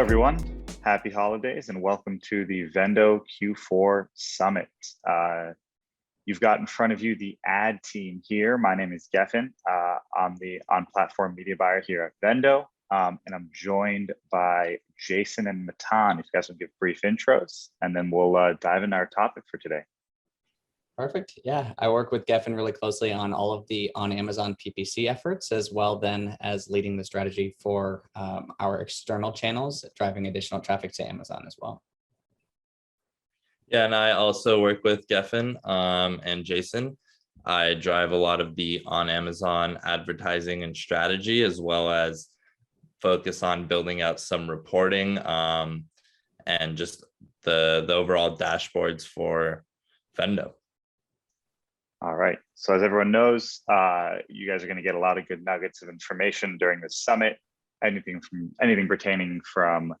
everyone. Happy holidays and welcome to the VENDO Q4 Summit. You've got in front of you the ad team here. My name is Geffen. I'm the on-platform media buyer here at VENDO, and I'm joined by Jason and Matan. If you guys will give brief intros, and then we'll dive into our topic for today. Perfect. Yeah, I work with Geffen really closely on all of the on Amazon PPC efforts, as well then as leading the strategy for our external channels, driving additional traffic to Amazon as well. Yeah, and I also work with Geffen and Jason. I drive a lot of the on Amazon advertising and strategy, as well as focus on building out some reporting and just the overall dashboards for VENDO. All right. So as everyone knows, you guys are going to get a lot of good nuggets of information during this summit. Anything pertaining from,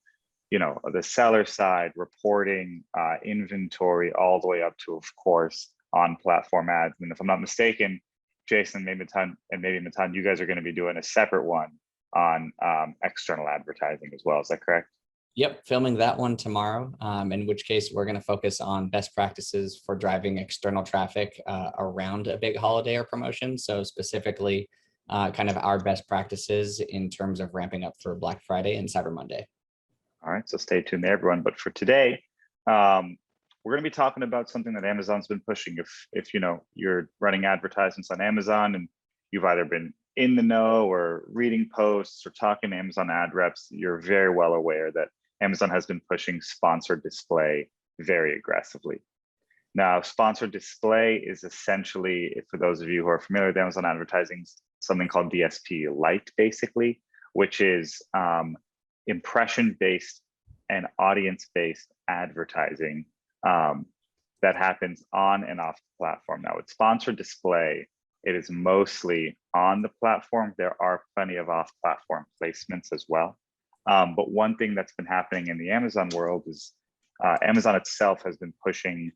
the seller side, reporting, inventory, all the way up to, of course, on-platform ads. And if I'm not mistaken, Jason, maybe Matan, you guys are going to be doing a separate one on external advertising as well. Is that correct? Yep, filming that one tomorrow, in which case we're going to focus on best practices for driving external traffic around a big holiday or promotion. So specifically, kind of our best practices in terms of ramping up for Black Friday and Cyber Monday. All right, so stay tuned there, everyone. But for today, we're going to be talking about something that Amazon's been pushing. If you're running advertisements on Amazon and you've either been in the know or reading posts or talking to Amazon ad reps, you're very well aware that Amazon has been pushing sponsored display very aggressively. Now, sponsored display is essentially, for those of you who are familiar with Amazon advertising, something called DSP Lite, basically, which is impression-based and audience-based advertising that happens on and off the platform. Now, with sponsored display, it is mostly on the platform. There are plenty of off-platform placements as well. But one thing that's been happening in the Amazon world is Amazon itself has been pushing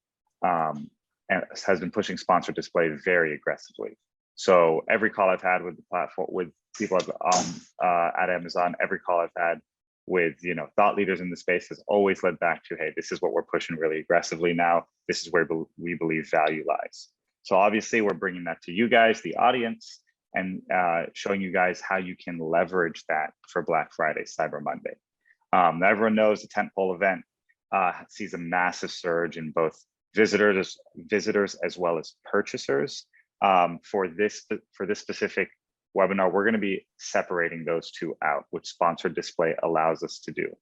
sponsored display very aggressively. So every call I've had with the platform, with people at Amazon, every call I've had with thought leaders in the space has always led back to, hey, this is what we're pushing really aggressively now. This is where we believe value lies. So obviously we're bringing that to you guys, the audience, and showing you guys how you can leverage that for Black Friday, Cyber Monday. Now everyone knows the tentpole event sees a massive surge in both visitors as well as purchasers. For this specific webinar, we're going to be separating those two out, which sponsored display allows us to do.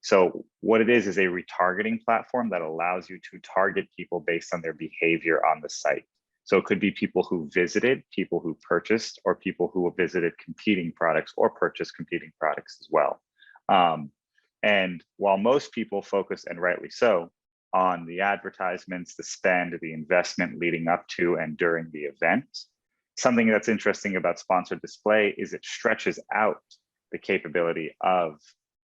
So what it is a retargeting platform that allows you to target people based on their behavior on the site. So it could be people who visited, people who purchased, or people who visited competing products or purchased competing products as well. And while most people focus, and rightly so, on the advertisements, the spend, the investment leading up to and during the event, something that's interesting about sponsored display is it stretches out the capability of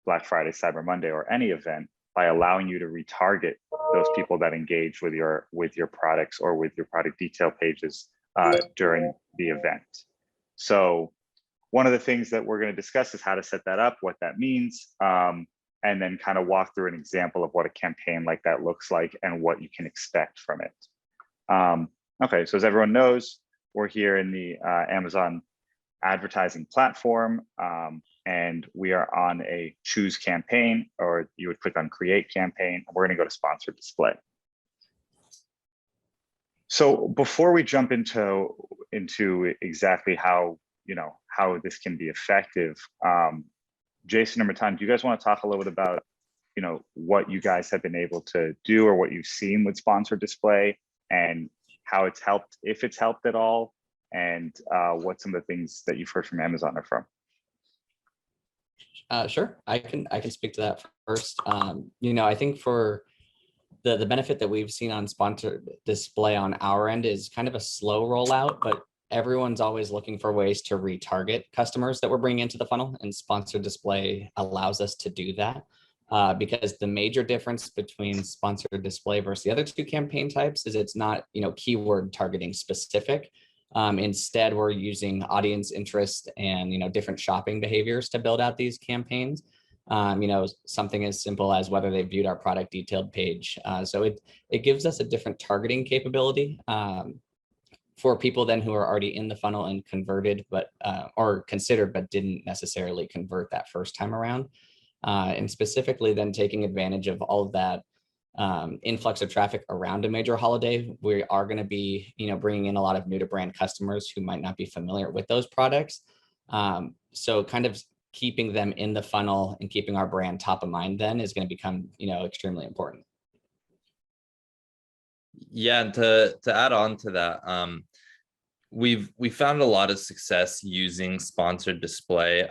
Black Friday, Cyber Monday, or any event by allowing you to retarget those people that engage with your products or with your product detail pages during the event. So one of the things that we're going to discuss is how to set that up, what that means, and then kind of walk through an example of what a campaign like that looks like and what you can expect from it. Okay, so as everyone knows, we're here in the Amazon advertising platform, and we are on a choose campaign, or you would click on create campaign. We're going to go to sponsored display. So before we jump into exactly how this can be effective, Jason or Matan, do you guys want to talk a little bit about what you guys have been able to do or what you've seen with sponsored display and how it's helped, if it's helped at all, and what some of the things that you've heard from Amazon are from? Sure, I can speak to that first. I think for the benefit that we've seen on sponsored display on our end is kind of a slow rollout, but everyone's always looking for ways to retarget customers that we're bringing into the funnel, and sponsored display allows us to do that. Because the major difference between sponsored display versus the other two campaign types is it's not keyword targeting specific. Instead, we're using audience interest and different shopping behaviors to build out these campaigns. Something as simple as whether they viewed our product detailed page. So it gives us a different targeting capability for people then who are already in the funnel and converted, but or considered, but didn't necessarily convert that first time around. And specifically then taking advantage of all of that influx of traffic around a major holiday. We are going to be, bringing in a lot of new to brand customers who might not be familiar with those products. So kind of keeping them in the funnel and keeping our brand top of mind then is going to become, extremely important. Yeah, and to add on to that, we found a lot of success using sponsored display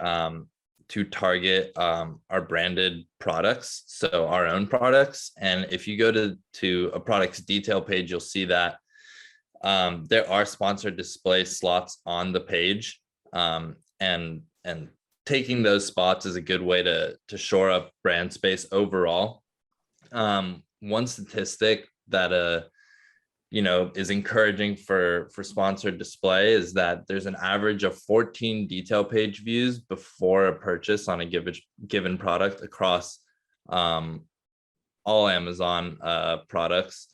to target our branded products, so our own products. And if you go to a product's detail page, you'll see that there are sponsored display slots on the page, and taking those spots is a good way to shore up brand space overall. One statistic that is encouraging for sponsored display is that there's an average of 14 detail page views before a purchase on a given product across all Amazon products.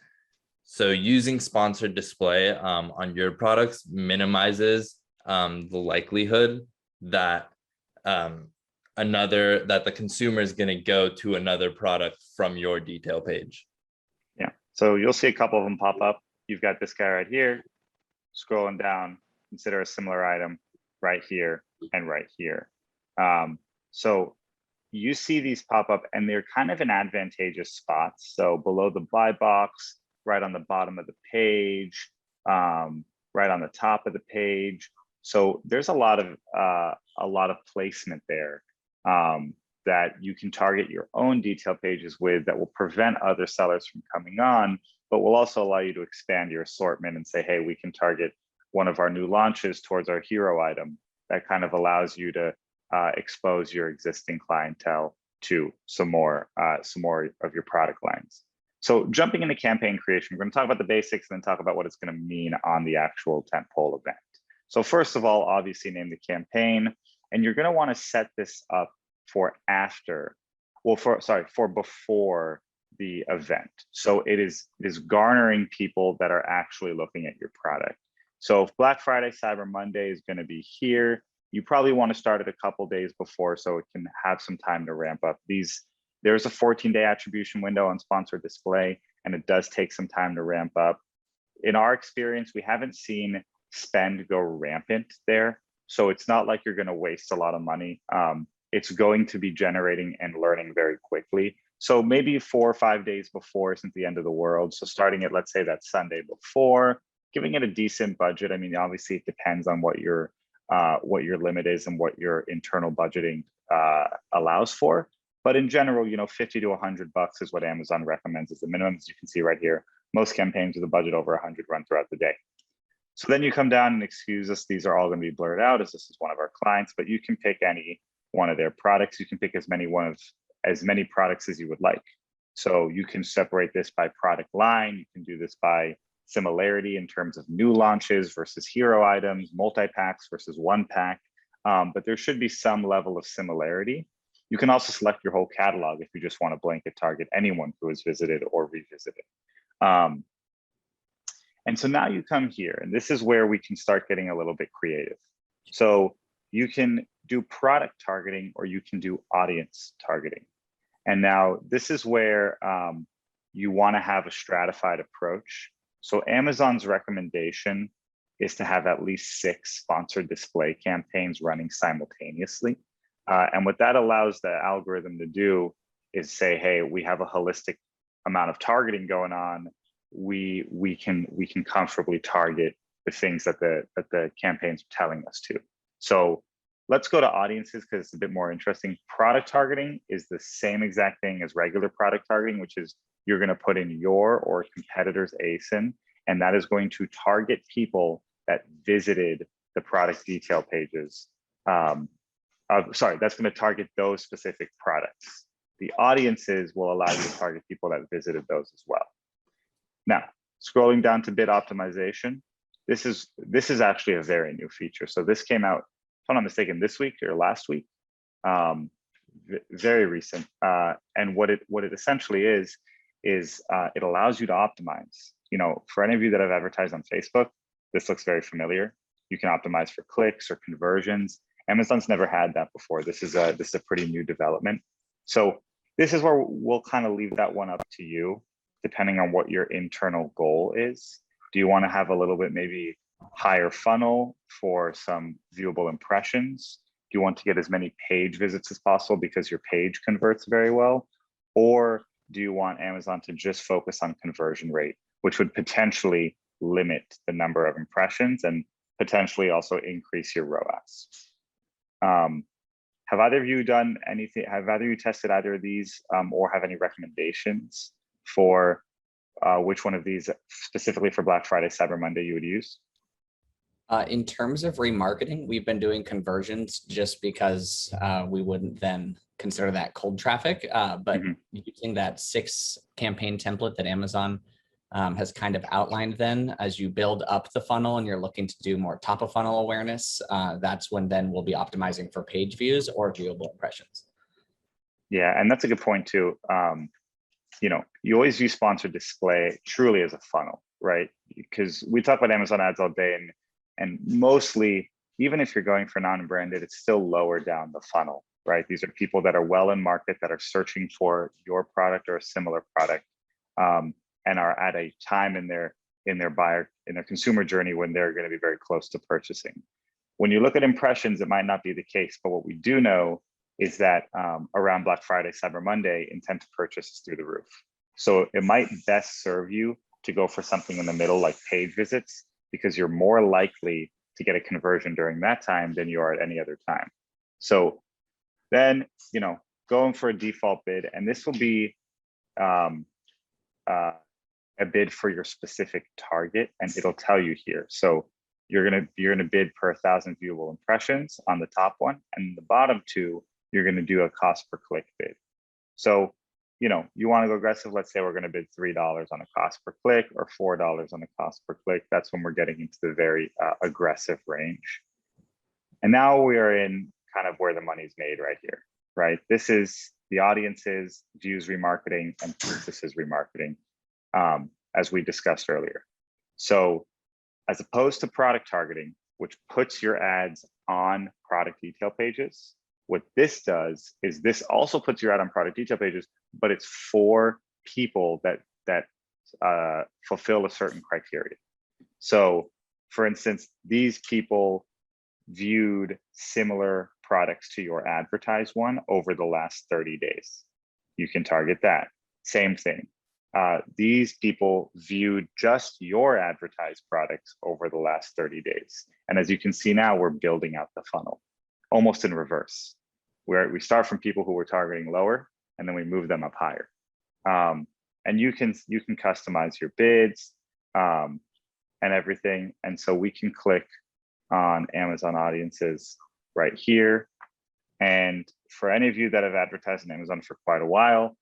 So using sponsored display on your products minimizes the likelihood that the consumer is going to go to another product from your detail page. Yeah, so you'll see a couple of them pop up. You've got this guy right here. Scrolling down, consider a similar item right here and right here. So you see these pop up and they're kind of in advantageous spots. So below the buy box, right on the bottom of the page, right on the top of the page. So there's a lot of placement there that you can target your own detail pages with that will prevent other sellers from coming on, but will also allow you to expand your assortment and say, hey, we can target one of our new launches towards our hero item. That kind of allows you to expose your existing clientele to some more of your product lines. So jumping into campaign creation, we're going to talk about the basics and then talk about what it's going to mean on the actual tentpole event. So first of all, obviously name the campaign, and you're going to want to set this up for before the event. So it is garnering people that are actually looking at your product. So if Black Friday, Cyber Monday is going to be here, you probably want to start it a couple days before so it can have some time to ramp up. There's a 14-day attribution window on sponsored display, and it does take some time to ramp up. In our experience, we haven't seen spend go rampant there. So it's not like you're going to waste a lot of money. It's going to be generating and learning very quickly. So maybe 4 or 5 days before isn't the end of the world. So starting it, let's say that Sunday before, giving it a decent budget. I mean, obviously it depends on what your limit is and what your internal budgeting allows for. But in general, $50 to $100 is what Amazon recommends as the minimum. As you can see right here, most campaigns with a budget over 100 run throughout the day. So then you come down and excuse us. These are all going to be blurred out as this is one of our clients, but you can pick any one of their products. You can pick as many products as you would like. So you can separate this by product line. You can do this by similarity in terms of new launches versus hero items, multi-packs versus one pack. But there should be some level of similarity. You can also select your whole catalog if you just want to blanket target anyone who has visited or revisited. And so now you come here, and this is where we can start getting a little bit creative. So you can do product targeting or you can do audience targeting. And now this is where you want to have a stratified approach. So Amazon's recommendation is to have at least 6 sponsored display campaigns running simultaneously. And what that allows the algorithm to do is say, hey, we have a holistic amount of targeting going on. We can comfortably target the things that the campaigns are telling us to. So let's go to audiences because it's a bit more interesting. Product targeting is the same exact thing as regular product targeting, which is you're going to put in your or competitor's ASIN, and that is going to target people that visited the product detail pages. That's going to target those specific products. The audiences will allow you to target people that visited those as well. Now, scrolling down to bid optimization, this is actually a very new feature. So this came out, if I'm not mistaken, this week or last week. very recent. And what it essentially is it allows you to optimize. You know, for any of you that have advertised on Facebook, this looks very familiar. You can optimize for clicks or conversions. Amazon's never had that before. This is a pretty new development. So this is where we'll kind of leave that one up to you, depending on what your internal goal is. Do you want to have a little bit maybe higher funnel for some viewable impressions? Do you want to get as many page visits as possible because your page converts very well? Or do you want Amazon to just focus on conversion rate, which would potentially limit the number of impressions and potentially also increase your ROAS? Have either of you done anything? Have either of you tested either of these or have any recommendations for which one of these specifically for Black Friday, Cyber Monday you would use? In terms of remarketing, we've been doing conversions just because we wouldn't then consider that cold traffic. But using that 6 campaign template that Amazon has kind of outlined, then as you build up the funnel and you're looking to do more top of funnel awareness, that's when then we'll be optimizing for page views or viewable impressions. Yeah, and that's a good point too. You know, you always use sponsored display truly as a funnel, right? Because we talk about Amazon ads all day, and mostly, even if you're going for non-branded, it's still lower down the funnel, right? These are people that are well in market, that are searching for your product or a similar product, and are at a time in their consumer journey when they're going to be very close to purchasing. When you look at impressions, it might not be the case, but what we do know is that around Black Friday, Cyber Monday, intent to purchase is through the roof. So it might best serve you to go for something in the middle like page visits, because you're more likely to get a conversion during that time than you are at any other time. So then, you know, going for a default bid, and this will be a bid for your specific target, and it'll tell you here. So you're gonna bid per 1,000 viewable impressions on the top one, and the bottom 2, you're gonna do a cost per click bid. So, you know, you want to go aggressive. Let's say we're going to bid $3 on a cost per click or $4 on a cost per click. That's when we're getting into the very aggressive range. And now we are in kind of where the money's made right here, right? This is the audiences, views remarketing, and purchases remarketing, as we discussed earlier. So as opposed to product targeting, which puts your ads on product detail pages, what this does is this also puts your ad on product detail pages, but it's for people that fulfill a certain criteria. So for instance, these people viewed similar products to your advertised one over the last 30 days. You can target that. Same thing. These people viewed just your advertised products over the last 30 days. And as you can see now, we're building out the funnel almost in reverse, where we start from people who we're targeting lower, and then we move them up higher. And you can customize your bids and everything. And so we can click on Amazon audiences right here. And for any of you that have advertised on Amazon for quite a while,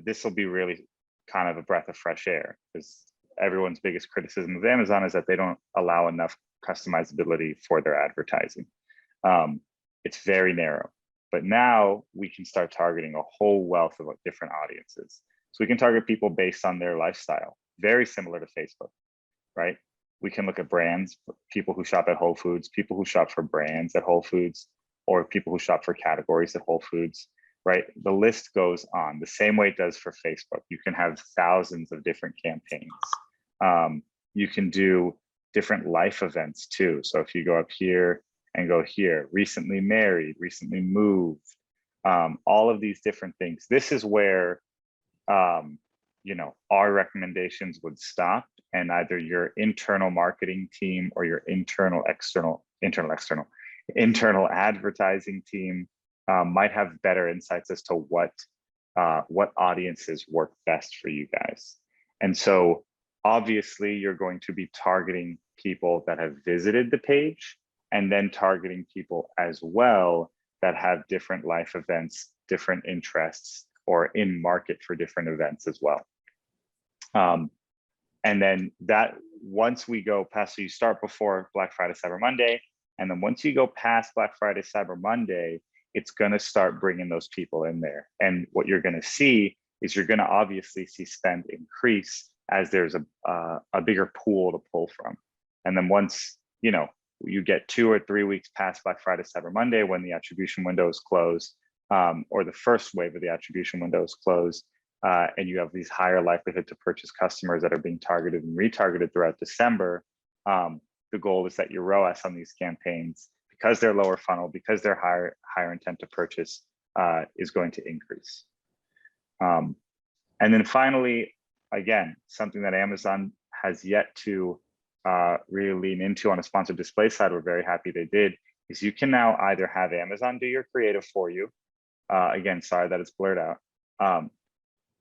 this will be really kind of a breath of fresh air, because everyone's biggest criticism of Amazon is that they don't allow enough customizability for their advertising. It's very narrow. But now we can start targeting a whole wealth of different audiences. So we can target people based on their lifestyle, very similar to Facebook, right? We can look at brands, people who shop at Whole Foods, people who shop for brands at Whole Foods, or people who shop for categories at Whole Foods, right? The list goes on the same way it does for Facebook. You can have thousands of different campaigns. You can do different life events too. So if you go up here and go here, recently married, recently moved, all of these different things. This is where, you know, our recommendations would stop, and either your internal marketing team or your internal advertising team might have better insights as to what audiences work best for you guys. And so obviously you're going to be targeting people that have visited the page, and then targeting people as well that have different life events, different interests, or in market for different events as well. And then that once we go past, so you start before Black Friday, Cyber Monday, and then once you go past Black Friday, Cyber Monday, it's going to start bringing those people in there. And what you're going to see is you're going to obviously see spend increase as there's a bigger pool to pull from. And then once, you know, you get 2 or 3 weeks past Black Friday, Cyber Monday, when the attribution window is closed, or the first wave of the attribution window is closed, and you have these higher likelihood to purchase customers that are being targeted and retargeted throughout December, the goal is that your ROAS on these campaigns, because they're lower funnel, because they're higher intent to purchase, is going to increase. And then finally, again, something that Amazon has yet to really lean into on a sponsored display side, we're very happy they did, is you can now either have Amazon do your creative for you. Again, sorry that it's blurred out,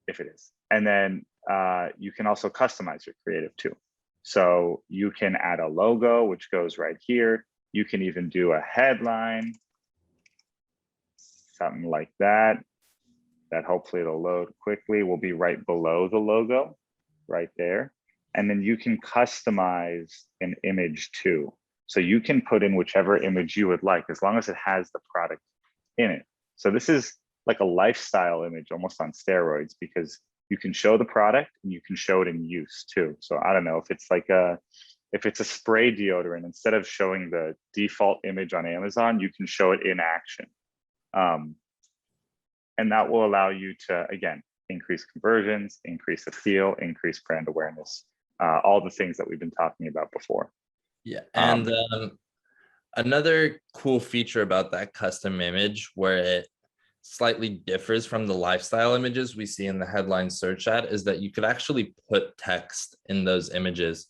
if it is. And then you can also customize your creative too. So you can add a logo, which goes right here. You can even do a headline, something like that, that hopefully it'll load quickly, will be right below the logo, right there. And then you can customize an image too. So you can put in whichever image you would like, as long as it has the product in it. So this is like a lifestyle image almost on steroids, because you can show the product and you can show it in use too. So I don't know if it's like if it's a spray deodorant, instead of showing the default image on Amazon, you can show it in action. And that will allow you to, again, increase conversions, increase appeal, increase brand awareness, all the things that we've been talking about before. Yeah, and another cool feature about that custom image, where it slightly differs from the lifestyle images we see in the headline search ad, is that you could actually put text in those images.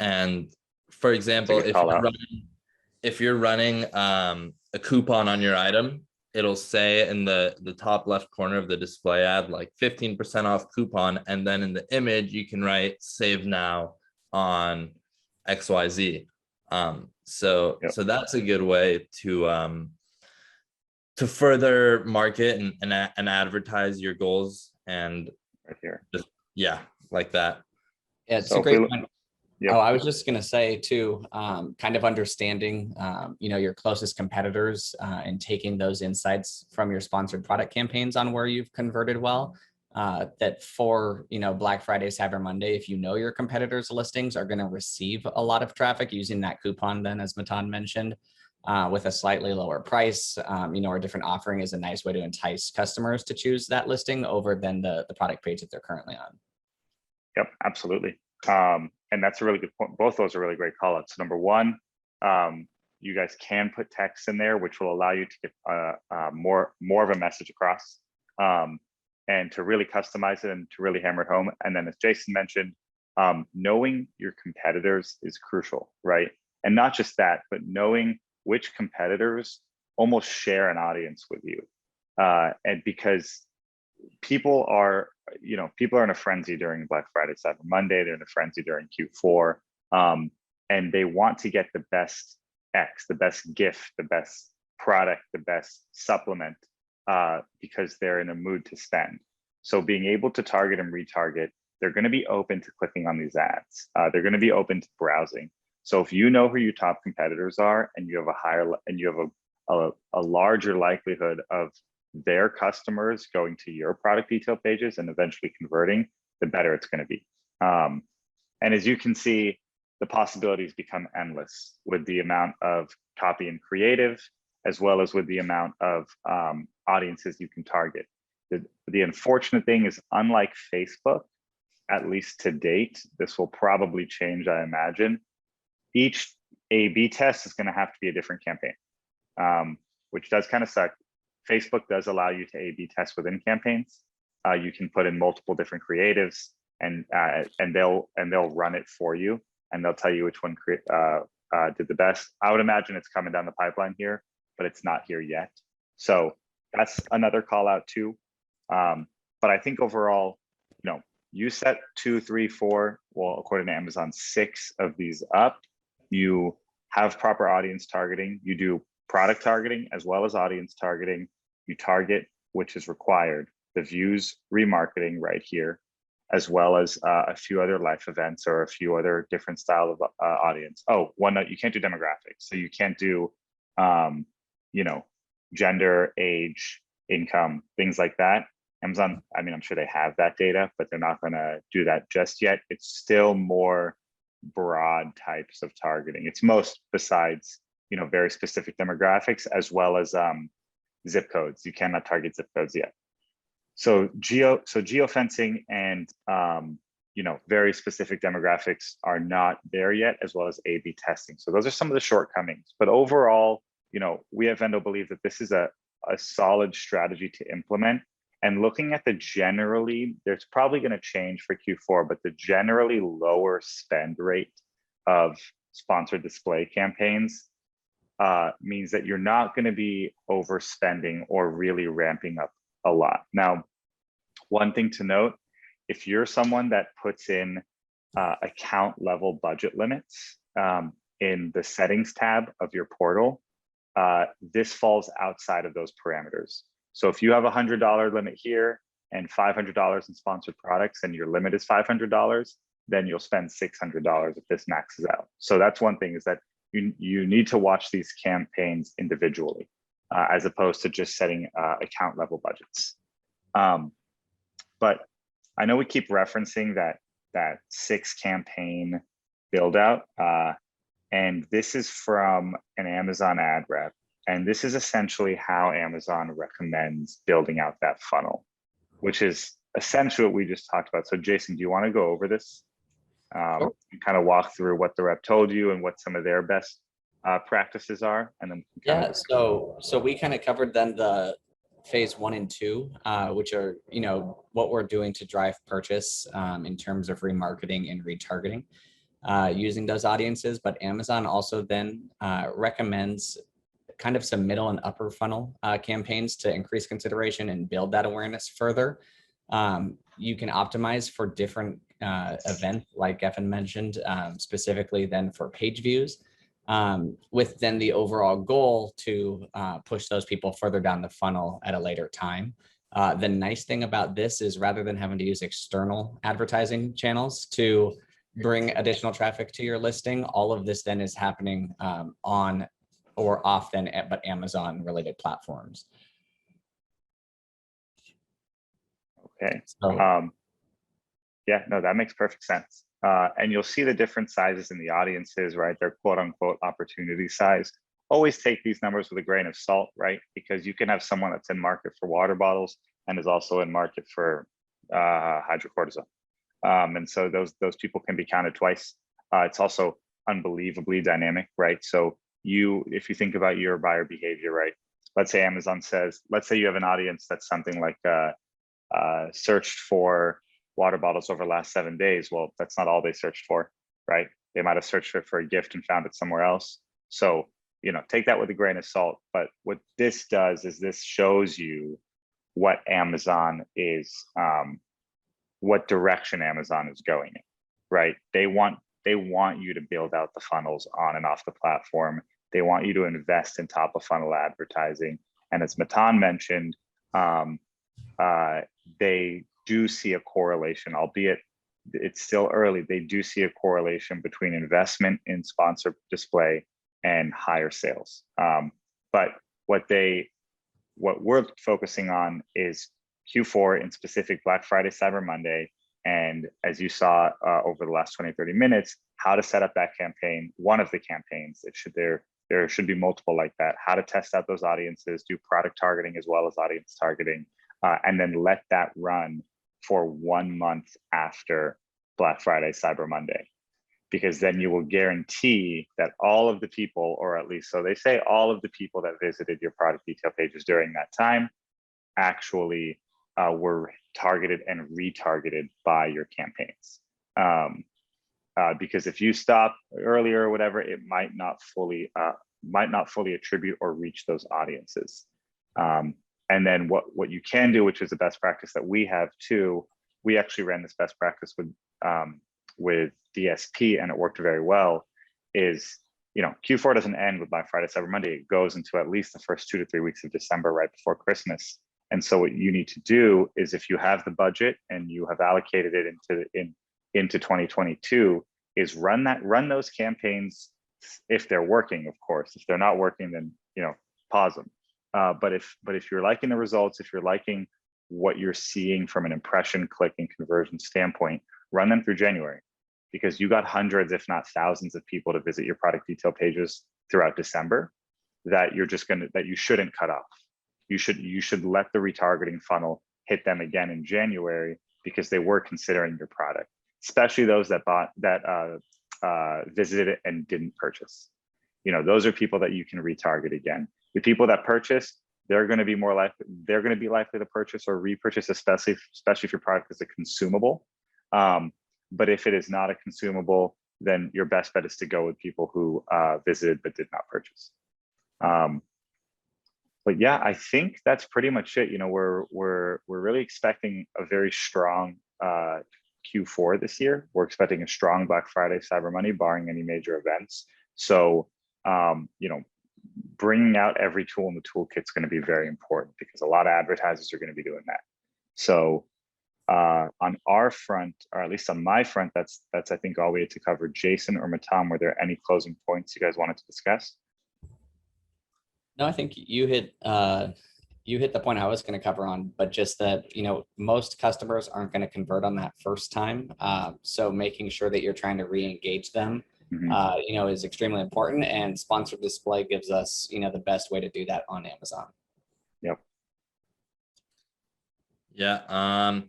And for example, if you're running a coupon on your item, it'll say in the top left corner of the display ad, like 15% off coupon. And then in the image, you can write save now on XYZ. So that's a good way to further market and advertise your goals, and right here. Just, yeah, like that. Yeah, it's a great point. Yep. Oh, I was just going to say too, kind of understanding, you know, your closest competitors and taking those insights from your sponsored product campaigns on where you've converted well, that for, you know, Black Friday, Cyber Monday, if you know your competitors' listings are going to receive a lot of traffic using that coupon, then as Matan mentioned, with a slightly lower price, you know, or different offering is a nice way to entice customers to choose that listing over than the product page that they're currently on. Yep, absolutely. And that's a really good point. Both those are really great call outs. Number one, you guys can put text in there, which will allow you to get more of a message across, and to really customize it and to really hammer it home. And then as Jason mentioned, knowing your competitors is crucial, right? And not just that, but knowing which competitors almost share an audience with you. And because people are in a frenzy during Black Friday, Cyber Monday, they're in a frenzy during Q4, and they want to get the best X, the best gift, the best product, the best supplement, because they're in a mood to spend. So being able to target and retarget, they're going to be open to clicking on these ads. They're going to be open to browsing. So if you know who your top competitors are, and you have a larger likelihood of their customers going to your product detail pages and eventually converting, the better it's going to be. And as you can see, the possibilities become endless with the amount of copy and creative, as well as with the amount of audiences you can target. The unfortunate thing is, unlike Facebook, at least to date, this will probably change, I imagine, each A/B test is going to have to be a different campaign, which does kind of suck. Facebook does allow you to A/B test within campaigns. You can put in multiple different creatives, and they'll run it for you, and they'll tell you which one did the best. I would imagine it's coming down the pipeline here, but it's not here yet. So that's another call out too. But I think overall, you know, you set 2, 3, 4, well, according to Amazon, 6 of these up. You have proper audience targeting. You do product targeting as well as audience targeting. You target, which is required, the views remarketing right here, as well as a few other life events or a few other different style of audience. Oh, one note, you can't do demographics. So you can't do, you know, gender, age, income, things like that. Amazon, I mean, I'm sure they have that data, but they're not going to do that just yet. It's still more broad types of targeting. It's most besides, very specific demographics, as well as zip codes. You cannot target zip codes yet. So geofencing and very specific demographics are not there yet, as well as A/B testing. So those are some of the shortcomings. But overall, we at Vendo believe that this is a solid strategy to implement. And looking at the generally, there's probably going to change for Q4, but the generally lower spend rate of sponsored display campaigns means that you're not going to be overspending or really ramping up a lot. Now, one thing to note, if you're someone that puts in account level budget limits in the settings tab of your portal, this falls outside of those parameters. So if you have a $100 limit here and $500 in sponsored products and your limit is $500, then you'll spend $600 if this maxes out. So that's one thing, is that you need to watch these campaigns individually as opposed to just setting account level budgets. But I know we keep referencing that 6 campaign build out, and this is from an Amazon ad rep. And this is essentially how Amazon recommends building out that funnel, which is essentially what we just talked about. So Jason, do you want to go over this Sure. and kind of walk through what the rep told you and what some of their best practices are? And then we can Yeah, so we kind of covered then the phase 1 and 2, which are, what we're doing to drive purchase in terms of remarketing and retargeting using those audiences. But Amazon also then recommends kind of some middle and upper funnel campaigns to increase consideration and build that awareness further. You can optimize for different events, like Evan mentioned, specifically then for page views, with then the overall goal to push those people further down the funnel at a later time. The nice thing about this is, rather than having to use external advertising channels to bring additional traffic to your listing, all of this then is happening on or off then, but Amazon related platforms. Okay. So, Yeah, no, that makes perfect sense. And you'll see the different sizes in the audiences, right? Their quote unquote opportunity size. Always take these numbers with a grain of salt, right? Because you can have someone that's in market for water bottles and is also in market for hydrocortisone. And so those people can be counted twice. It's also unbelievably dynamic, right? So if you think about your buyer behavior, right? Let's say Amazon says, let's say you have an audience that's something like searched for water bottles over the last 7 days. Well, that's not all they searched for, right? They might have searched for a gift and found it somewhere else. So, take that with a grain of salt. But what this does is this shows you what Amazon is, what direction Amazon is going in, right? They want you to build out the funnels on and off the platform. They want you to invest in top of funnel advertising. And as Matan mentioned, they do see a correlation, albeit it's still early. They do see a correlation between investment in sponsored display and higher sales. But what we're focusing on is Q4, in specific Black Friday, Cyber Monday. And as you saw over the last 20-30 minutes, how to set up that campaign, one of the campaigns. There should be multiple like that. How to test out those audiences, do product targeting as well as audience targeting, and then let that run for 1 month after Black Friday, Cyber Monday. Because then you will guarantee that all of the people, or at least so they say, all of the people that visited your product detail pages during that time actually were targeted and retargeted by your campaigns. Because if you stop earlier or whatever, it might not fully attribute or reach those audiences. And then what you can do, which is the best practice that we have too, we actually ran this best practice with DSP, and it worked very well, is, Q4 doesn't end with Black Friday, Cyber Monday. It goes into at least the first 2 to 3 weeks of December, right before Christmas. And so what you need to do is, if you have the budget and you have allocated it into 2022, is run those campaigns if they're working, of course. If they're not working, then pause them. But if you're liking the results, if you're liking what you're seeing from an impression, click, and conversion standpoint, run them through January, because you got hundreds, if not thousands, of people to visit your product detail pages throughout December that you shouldn't cut off. You should let the retargeting funnel hit them again in January, because they were considering your product, especially those that visited it and didn't purchase. Those are people that you can retarget again. The people that purchase, they're going to be likely to purchase or repurchase, especially if your product is a consumable. But if it is not a consumable, then your best bet is to go with people who visited but did not purchase. But yeah, I think that's pretty much it. We're really expecting a very strong Q4 this year. We're expecting a strong Black Friday, Cyber Monday, barring any major events. So, bringing out every tool in the toolkit is going to be very important, because a lot of advertisers are going to be doing that. So, on our front, or at least on my front, that's I think all we had to cover. Jason or Matan, were there any closing points you guys wanted to discuss? No, I think you hit the point I was going to cover on, but just that, most customers aren't going to convert on that first time. So making sure that you're trying to re-engage them, is extremely important, and sponsored display gives us, the best way to do that on Amazon. Yep. Yeah. In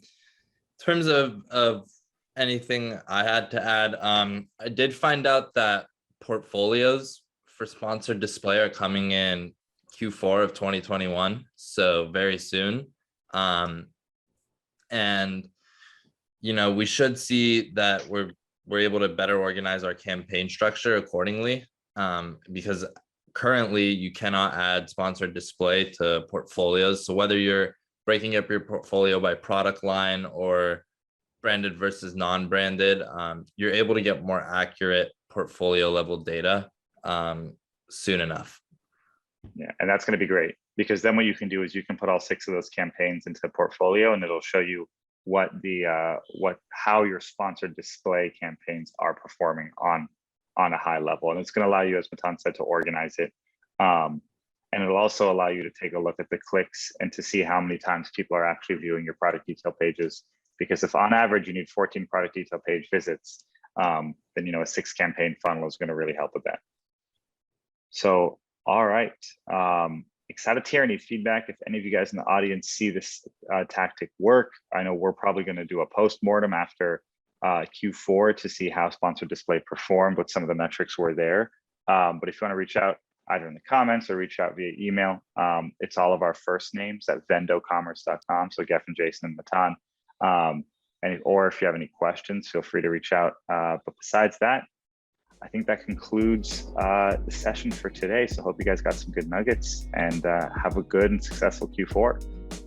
terms of anything I had to add, I did find out that portfolios for sponsored display are coming in Q4 of 2021, so very soon. And we should see that we're able to better organize our campaign structure accordingly, because currently you cannot add sponsored display to portfolios. So whether you're breaking up your portfolio by product line or branded versus non-branded, you're able to get more accurate portfolio level data soon enough. Yeah, and that's going to be great, because then what you can do is you can put all 6 of those campaigns into the portfolio, and it'll show you how your sponsored display campaigns are performing on a high level. And it's going to allow you, as Matan said, to organize it. And it'll also allow you to take a look at the clicks and to see how many times people are actually viewing your product detail pages. Because if on average you need 14 product detail page visits, then a 6 campaign funnel is going to really help with that. So, all right. Excited to hear any feedback. If any of you guys in the audience see this tactic work, I know we're probably going to do a post-mortem after Q4 to see how sponsored display performed, what some of the metrics were there. But if you want to reach out either in the comments or reach out via email, it's all of our first names at vendocommerce.com. So Geffen, Jason, and Matan. Or if you have any questions, feel free to reach out. But besides that, I think that concludes the session for today. So hope you guys got some good nuggets, and have a good and successful Q4.